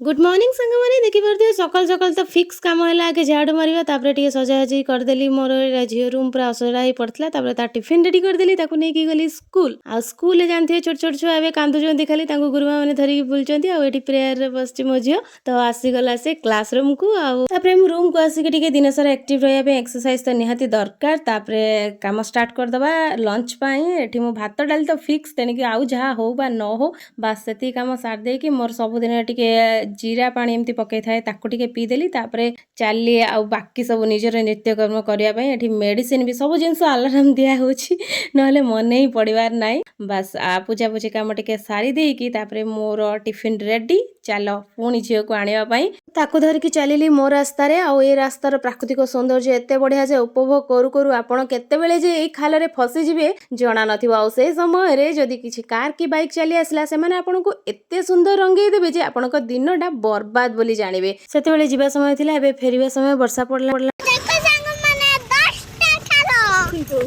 Good morning सांग मैंने देखी पारे सकाल सकाल तो फिक्स काम है आगे झाड़ू मारिबा तापर टिके सजाजी करदेली मोर झील रूम पूरा असरा ही पड़ता तापर ता टिफिन रेडी करदेली ताकू नहीं गली स्कूल आ स्कूल जानते छोट छोट छुआ ए कांदुचंती खाली तांको गुरुमा माने धरिकी बुलचंती आ एठी प्रेयर रे बसची मो झियो तो आसीगला से क्लासरूम को आ तापर हम रूम को आसी टिके दिन सारा एक्टिव रहया पे एक्सरसाइज तो निहाती दरकार तापर काम स्टार्ट कर दबा लंच पाई एठी मो भात डाल तो फिक्स तेनिक आउ जहा हो बा न हो बास सेती काम सार दे कि मोर सब दिन टिके जीरा पानी एमती पकई थाए ताकू टिके पीदेली तापर चली आउ बाकी सब निजर नित्यकर्म करने एठी मेडिसिन भी सब जिनस अलार्म दिया होछि नहले मन ही पड़िबार नाई बस आ पूजा पूजी काम टिके सारी देकी तापर मोर टिफिन रेडी चलो पुणी झील को आने ताकू धरिकी चलिली मो रास्तार आउ रास्तार प्राकृतिक सौंदर्य एत बढ़िया जे उपभोग करू करू आपण केतेबेले जे एई खालरे फसी जिवे जना नथिबो आउ से समय रे जदी किछि कार की बाइक चली आसला से माने आपनको एते सुंदर रंगई देबे जे आपनको दिनटा बर्बाद बोली जानिबे सेतेबेले जिबा समय थिला एबे फेरिबा समय वर्षा पड़ला देखो संग माने 10टा खालो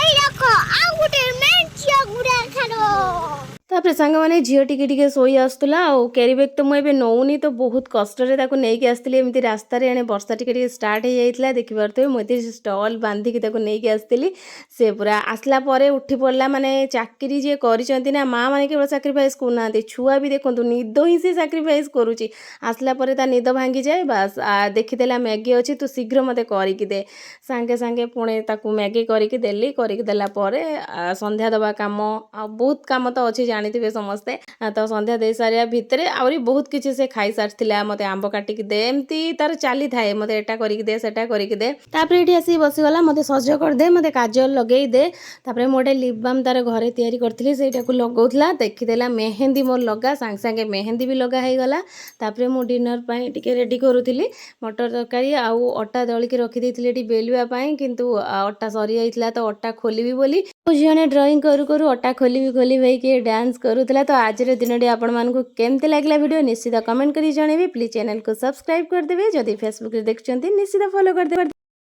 एई रखो आ गुटे मेंचिया गुडा खालो तापर सांग माने झील टिके टिके सोई आस्तुला आ कैरी बैग तो मुझे नौनी तो बहुत कष्ट नहीं आसती एमती रास्त एणे वर्षा टिके स्टार्ट हो जाता देखी पारे मुझे स्टल बांधिकी नहीं आसती से पूरा आसला परे उठी पड़ला माने चाकरी जे करिसेंती ना माँ माने केवल सैक्रिफाइस करना छुआ भी देखो निद ही से सैक्रिफाइस करुच्ची आसला परे ता निद भांगी जाए बास देखीदेला मैगी अच्छी तू शीघ्र मते करिकी दे सांगे सांगे पुणे ताकू मैगी करिकी देली करिकी देला परे संध्या दबा काम आ बहुत काम तो अच्छी जानिथिबे समस्ते तो संध्या दे सारिया भितरे आउरी बहुत किछि से खाई सारथिला मते आंब काटिकी दे एमती तार चली थाए मते एटा करिकी दे सेटा करिकी दे तापर एठी आसी बसी गला मते सज कर दे मते काजल लगेई दे तापर मोटे लिप बाम तार घरे तयारी करथिली सेटा को लगाउथला देखिदेला मेहंदी मोर लगा सांग सांगे मेहंदी भी लगा हे गला तापर मु डिनर पई टिके रेडी करूथिली मटर तरकारी आउ अटा दळिकी रखि देथिली एठी बेलुआ पई किंतु अटा सरी जाइतला तो अटा खोलिबी बोली झीने ड्राइंग करू करू अटा खोली भाई के डांस करूला तो आज दिन आपण मानक केमती लागला वीडियो निश्चित कमेंट करी जणेबे प्लीज चैनल को सब्सक्राइब कर देबे जदि फेसबुक रे देखछंती निश्चित फॉलो कर देबे।